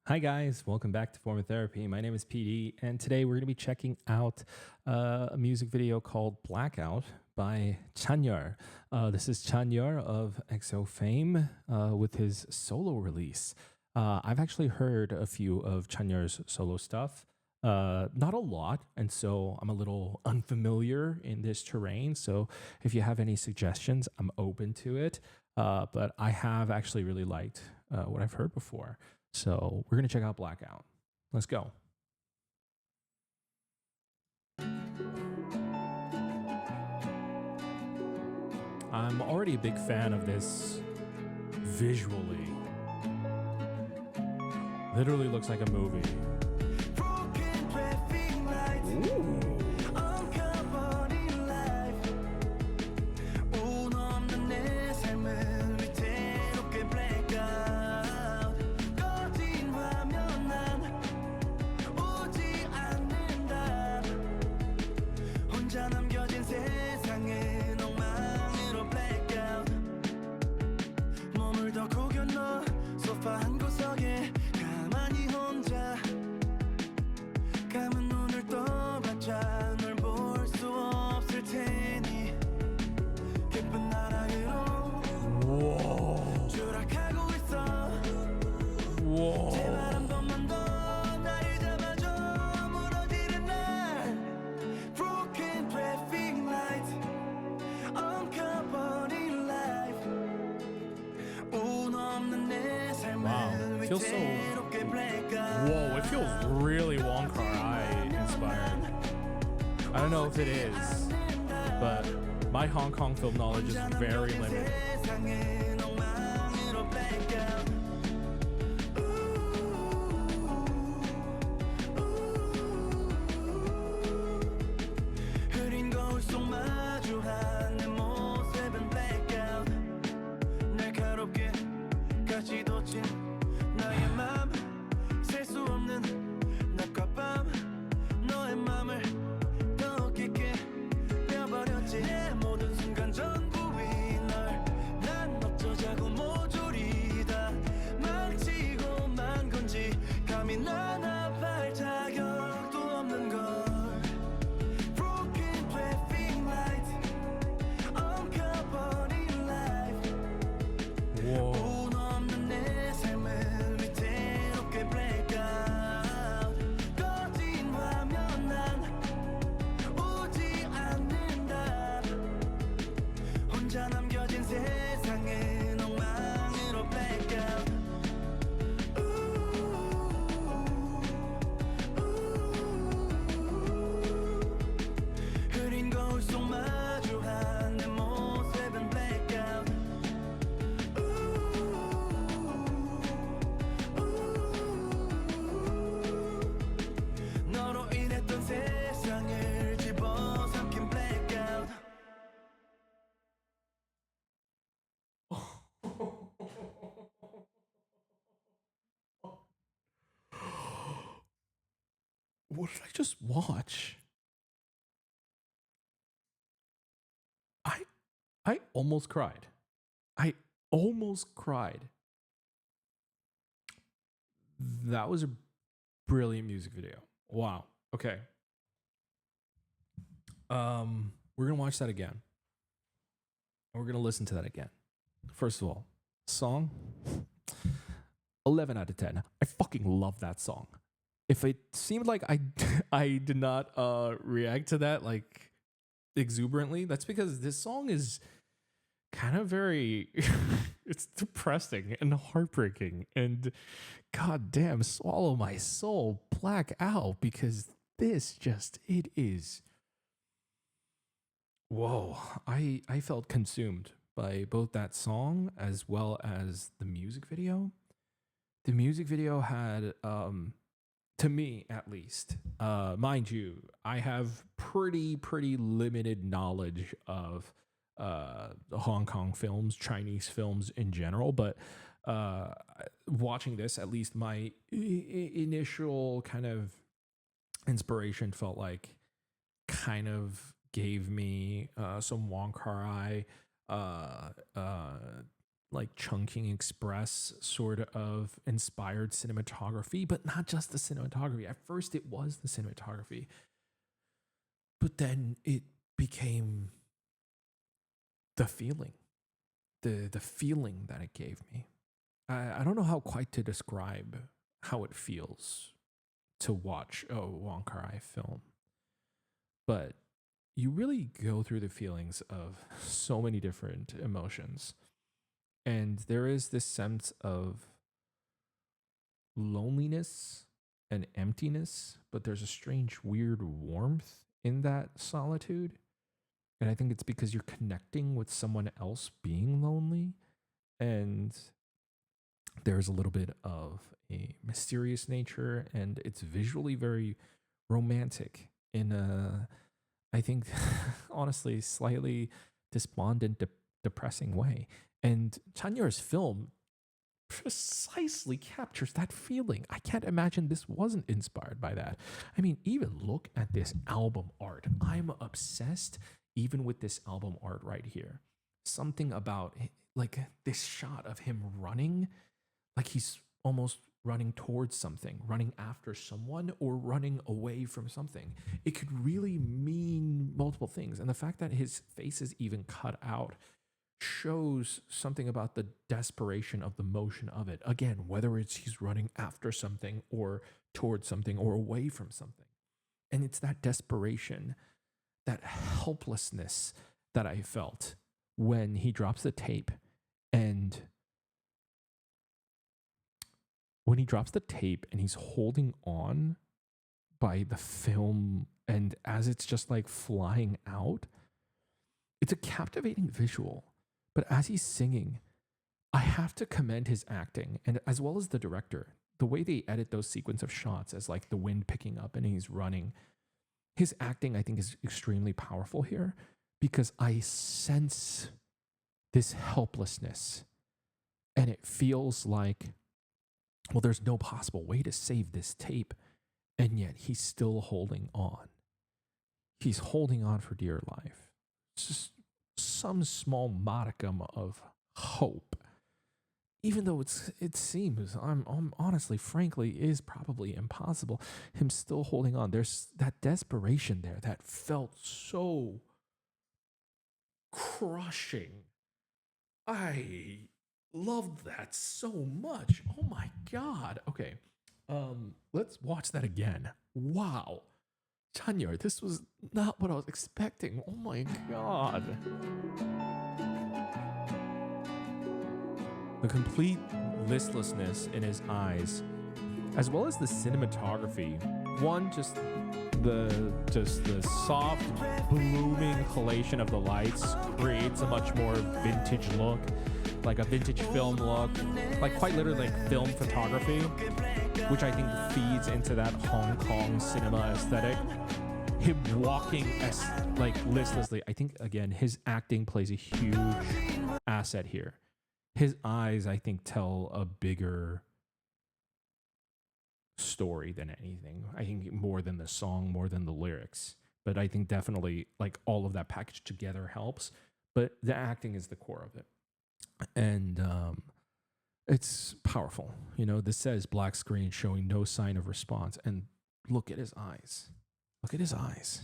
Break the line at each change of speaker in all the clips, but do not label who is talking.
Hi, guys. Welcome back to Form of Therapy. My name is PD, and today we're going to be checking out a music video called Blackout by CHANYEOL. This is CHANYEOL of EXO fame with his solo release. I've actually heard a few of CHANYEOL's solo stuff, not a lot, and so I'm a little unfamiliar in this terrain. So if you have any suggestions, I'm open to it. But I have actually really liked what I've heard before. So we're going to check out Blackout. Let's go. I'm already a big fan of this visually. Literally looks like a movie. Ooh. Wow, it feels so. Whoa, it feels really Wong Kar-ai inspired. I don't know if it is, but my Hong Kong film knowledge is very limited. What did I just watch? I I almost cried. I almost cried. That was a brilliant music video. Wow. Okay. We're gonna watch that again. And we're gonna listen to that again. First of all, song 11 out of 10. I fucking love that song. If it seemed like I did not react to that like exuberantly, that's because this song is kind of very it's depressing and heartbreaking, and god damn, swallow my soul, black out, because this just, it is, whoa. I felt consumed by both that song as well as the music video. The music video had to me at least, mind you, I have pretty limited knowledge of Hong Kong films, Chinese films in general, but watching this, at least my initial kind of inspiration felt like kind of gave me some Wong Kar-ai like Chungking Express sort of inspired cinematography, but not just the cinematography. At first, it was the cinematography, but then it became the feeling, the feeling that it gave me. I don't know how quite to describe how it feels to watch a Wong Kar-ai film, but you really go through the feelings of so many different emotions. And there is this sense of loneliness and emptiness, but there's a strange, weird warmth in that solitude. And I think it's because you're connecting with someone else being lonely. And there's a little bit of a mysterious nature, and it's visually very romantic in a, I think, honestly, slightly despondent, depressing way. And Chanyeol's film precisely captures that feeling. I can't imagine this wasn't inspired by that. I mean, even look at this album art. I'm obsessed even with this album art right here. Something about like this shot of him running, like he's almost running towards something, running after someone, or running away from something. It could really mean multiple things. And the fact that his face is even cut out shows something about the desperation of the motion of it. Again, whether it's he's running after something or towards something or away from something. And it's that desperation, that helplessness that I felt when he drops the tape. And when he drops the tape and he's holding on by the film, and as it's just like flying out, it's a captivating visual. But as he's singing, I have to commend his acting, and as well as the director. The way they edit those sequence of shots as like the wind picking up and he's running. His acting, I think, is extremely powerful here because I sense this helplessness. And it feels like, well, there's no possible way to save this tape. And yet he's still holding on. He's holding on for dear life. It's just some small modicum of hope, even though it seems I'm honestly, frankly, is probably impossible. Him still holding on. There's that desperation there that felt so crushing. I loved that so much. Oh my god. Okay, let's watch that again. Wow. Chanyeol, this was not what I was expecting. Oh my god. The complete listlessness in his eyes, as well as the cinematography. One, just the soft, blooming collation of the lights creates a much more vintage look, like a vintage film look, like quite literally like film photography, which I think feeds into that Hong Kong cinema aesthetic. Him walking like listlessly. I think again his acting plays a huge asset here. His eyes, I think, tell a bigger story than anything. I think more than the song, more than the lyrics. But I think definitely like all of that packaged together helps. But the acting is the core of it. And it's powerful. You know, this says black screen showing no sign of response. And look at his eyes. Look at his eyes.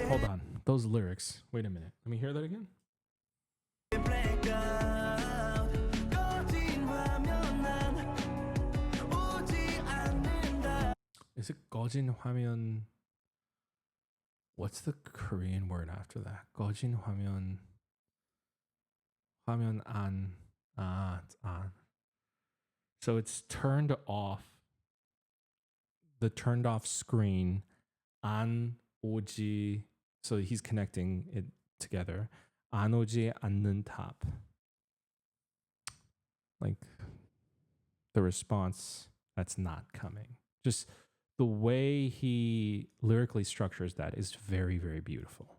Hold on. Those lyrics. Wait a minute. Let me hear that again. Is it 거진 화면? What's the Korean word after that? 거진 화면. 화면 안. It's on. So it's turned off. The turned off screen. 안 오지. So he's connecting it together. 안 오지 않는 탑. Like the response that's not coming. Just the way he lyrically structures that is very, very beautiful.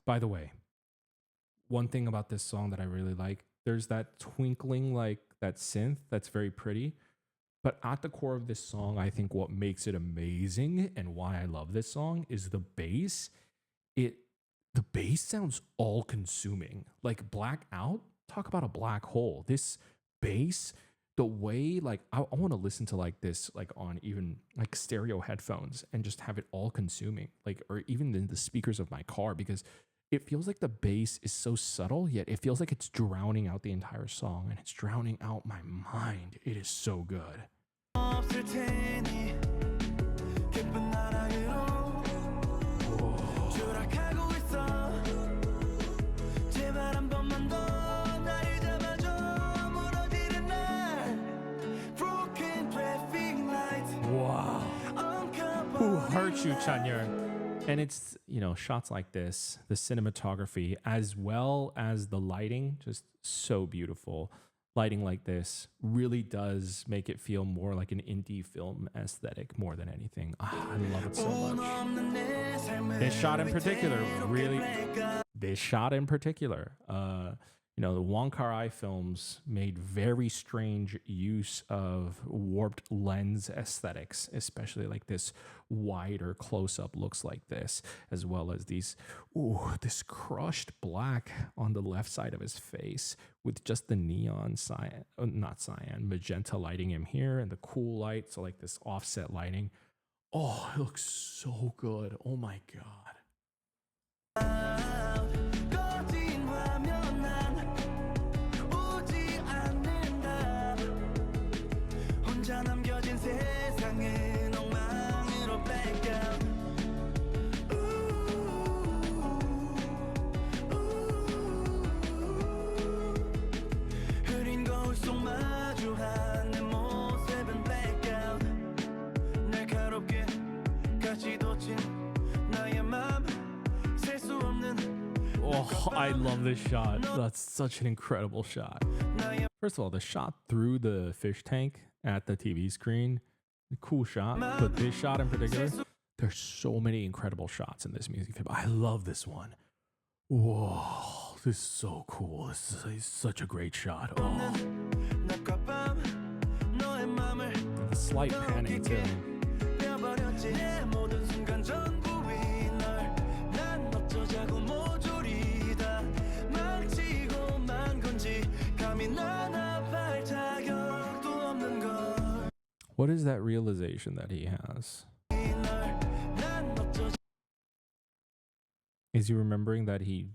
By the way, one thing about this song that I really like, there's that twinkling, like that synth that's very pretty. But at the core of this song, I think what makes it amazing and why I love this song is the bass. It the bass sounds all consuming. Like Blackout, talk about a black hole. This bass, the way like I want to listen to like this like on even like stereo headphones and just have it all consuming, like or even in the speakers of my car, because it feels like the bass is so subtle, yet it feels like it's drowning out the entire song and it's drowning out my mind. It is so good. Wow. Who hurt you, Chanyeol? And it's, you know, shots like this, the cinematography, as well as the lighting, just so beautiful. Lighting like this really does make it feel more like an indie film aesthetic more than anything. I love it so much. This shot in particular, really, this shot in particular, you know, the Wong Kar-ai films made very strange use of warped lens aesthetics, especially like this wider close-up looks like this, as well as these, this crushed black on the left side of his face with just the neon cyan, not cyan, magenta lighting him here and the cool light, so like this offset lighting. Oh, it looks so good. Oh my God. Oh, I love this shot. That's such an incredible shot. First of all, the shot through the fish tank at the TV screen, cool shot. But this shot in particular, there's so many incredible shots in this music video. I love this one. Whoa, this is so cool. This is such a great shot. Oh. The slight panning too. What is that realization that he has? Is he remembering that he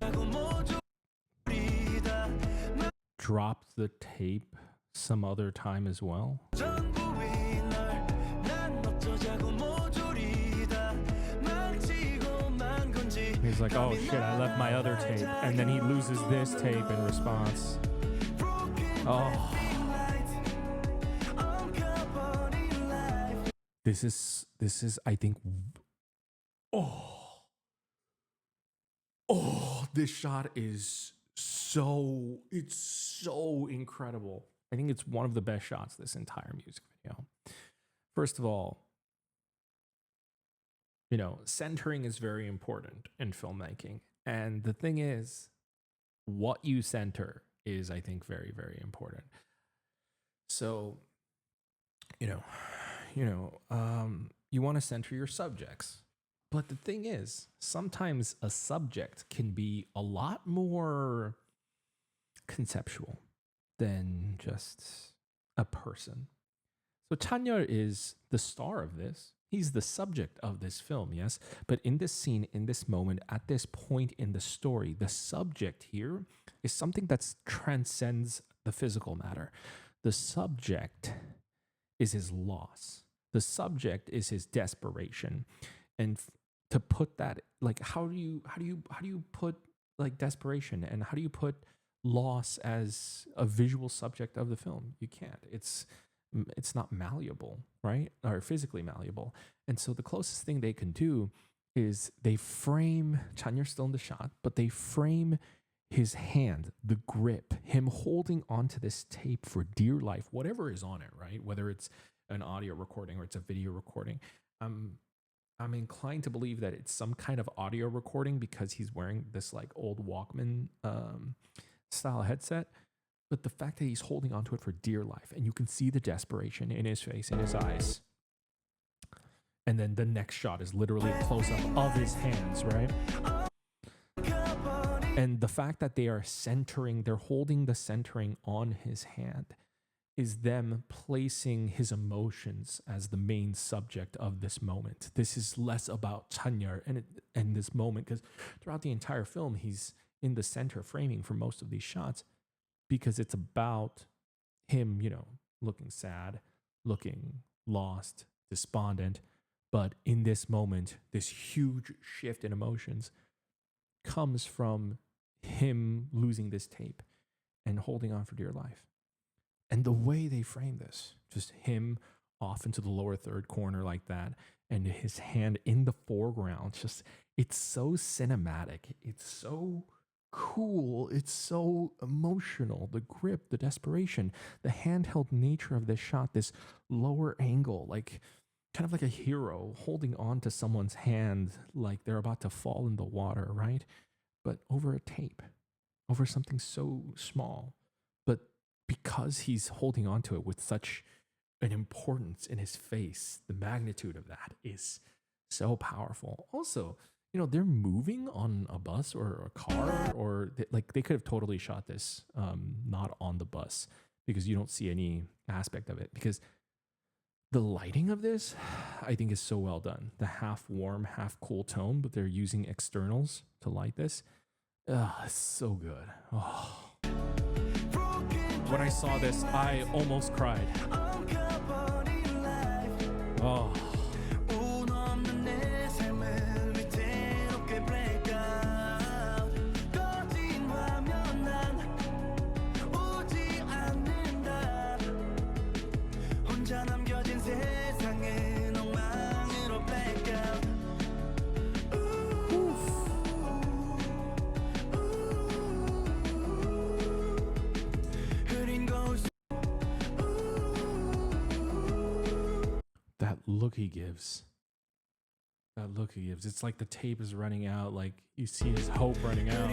dropped the tape some other time as well? He's like, oh shit, I left my other tape. And then he loses this tape in response. Oh. This is, I think, this shot is it's so incredible. I think it's one of the best shots this entire music video. First of all, you know, centering is very important in filmmaking. And the thing is, what you center is, I think, very, very important. So, you want to center your subjects. But the thing is, sometimes a subject can be a lot more conceptual than just a person. So CHANYEOL is the star of this. He's the subject of this film, yes? But in this scene, in this moment, at this point in the story, the subject here is something that transcends the physical matter. The subject is his loss. The subject is his desperation. And to put that, like, how do you put like desperation and how do you put loss as a visual subject of the film? You can't. It's not malleable, right? Or physically malleable. And so the closest thing they can do is they frame CHANYEOL still in the shot, but they frame his hand, the grip, him holding onto this tape for dear life, whatever is on it, right? Whether it's an audio recording or it's a video recording. I'm inclined to believe that it's some kind of audio recording because he's wearing this like old Walkman style headset. But the fact that he's holding onto it for dear life, and you can see the desperation in his face, in his eyes. And then the next shot is literally a close up of his hands, right? And the fact that they are centering, they're holding the centering on his hand, is them placing his emotions as the main subject of this moment. This is less about Chanyeol and this moment, because throughout the entire film, he's in the center framing for most of these shots, because it's about him, looking sad, looking lost, despondent. But in this moment, this huge shift in emotions comes from him losing this tape and holding on for dear life. And the way they frame this, just him off into the lower third corner like that, and his hand in the foreground, it's so cinematic. It's so cool. It's so emotional. The grip, the desperation, the handheld nature of this shot, this lower angle, like kind of like a hero holding on to someone's hand like they're about to fall in the water, right? But over a tape, over something so small. But because he's holding on to it with such an importance in his face, the magnitude of that is so powerful. Also, they're moving on a bus or a car, or they could have totally shot this not on the bus, because you don't see any aspect of it. Because the lighting of this, I think, is so well done. The half warm, half cool tone, but they're using externals to light this. It's so good. Oh. When I saw this, I almost cried. Oh. That look he gives. That look he gives. It's like the tape is running out. Like you see his hope running out.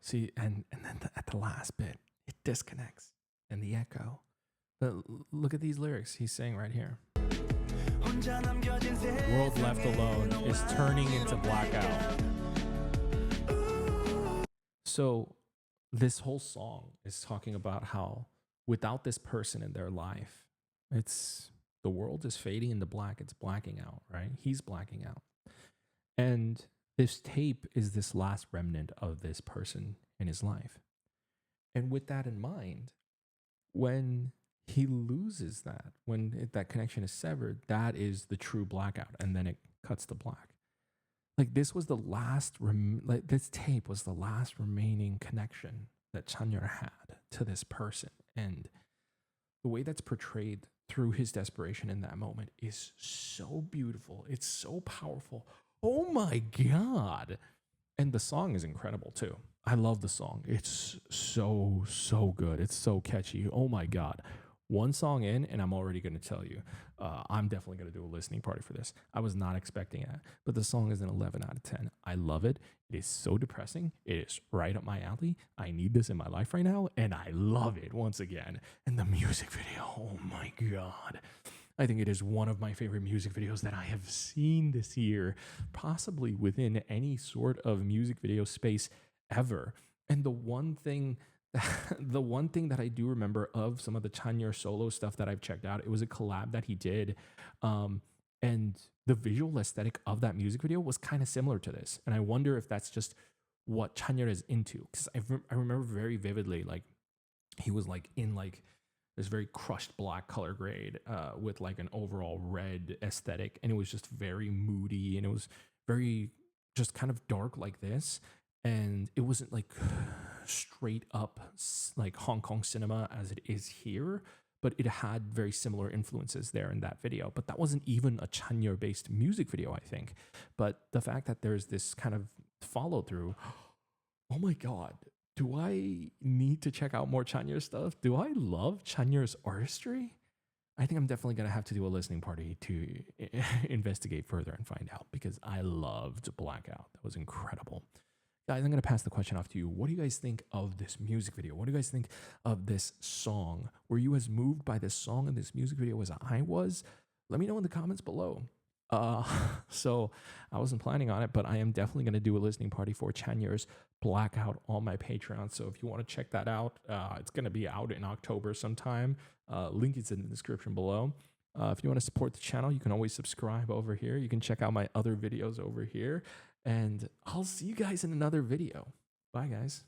See, and then at the last bit, it disconnects and the echo. But look at these lyrics he's saying right here. World left alone is turning into blackout. So this whole song is talking about how without this person in their life, the world is fading into black. It's blacking out, right? He's blacking out. And this tape is this last remnant of this person in his life. And with that in mind, when he loses that, when that connection is severed, that is the true blackout. And then it cuts to black. Like this was the last, this tape was the last remaining connection that Chanyeol had to this person. And the way that's portrayed through his desperation in that moment is so beautiful. It's so powerful. Oh my God. And the song is incredible too. I love the song. It's so, so good. It's so catchy. Oh my God. One song in, and I'm already going to tell you, I'm definitely going to do a listening party for this. I was not expecting it, but the song is an 11 out of 10. I love it. It is so depressing. It is right up my alley. I need this in my life right now, and I love it once again. And the music video, oh my God. I think it is one of my favorite music videos that I have seen this year, possibly within any sort of music video space ever. And the one thing that I do remember of some of the Chanyeol solo stuff that I've checked out, it was a collab that he did. And the visual aesthetic of that music video was kind of similar to this. And I wonder if that's just what Chanyeol is into. Because I remember very vividly, like he was like in like this very crushed black color grade with like an overall red aesthetic. And it was just very moody, and it was very just kind of dark like this. And it wasn't like straight up like Hong Kong cinema as it is here, but it had very similar influences there in that video. But that wasn't even a Chanyeol based music video, I think. But the fact that there's this kind of follow through, oh my God, do I need to check out more Chanyeol stuff? Do I love Chanyeol's artistry? I think I'm definitely going to have to do a listening party to investigate further and find out, because I loved Blackout. That was incredible. Guys, I'm going to pass the question off to you. What do you guys think of this music video? What do you guys think of this song? Were you as moved by this song and this music video as I was? Let me know in the comments below. Uh, so I wasn't planning on it, but I am definitely going to do a listening party for CHANYEOL's Blackout on my Patreon. So if you want to check that out, it's going to be out in October sometime. Link is in the description below. If you want to support the channel, you can always subscribe over here. You can check out my other videos over here. And I'll see you guys in another video. Bye, guys.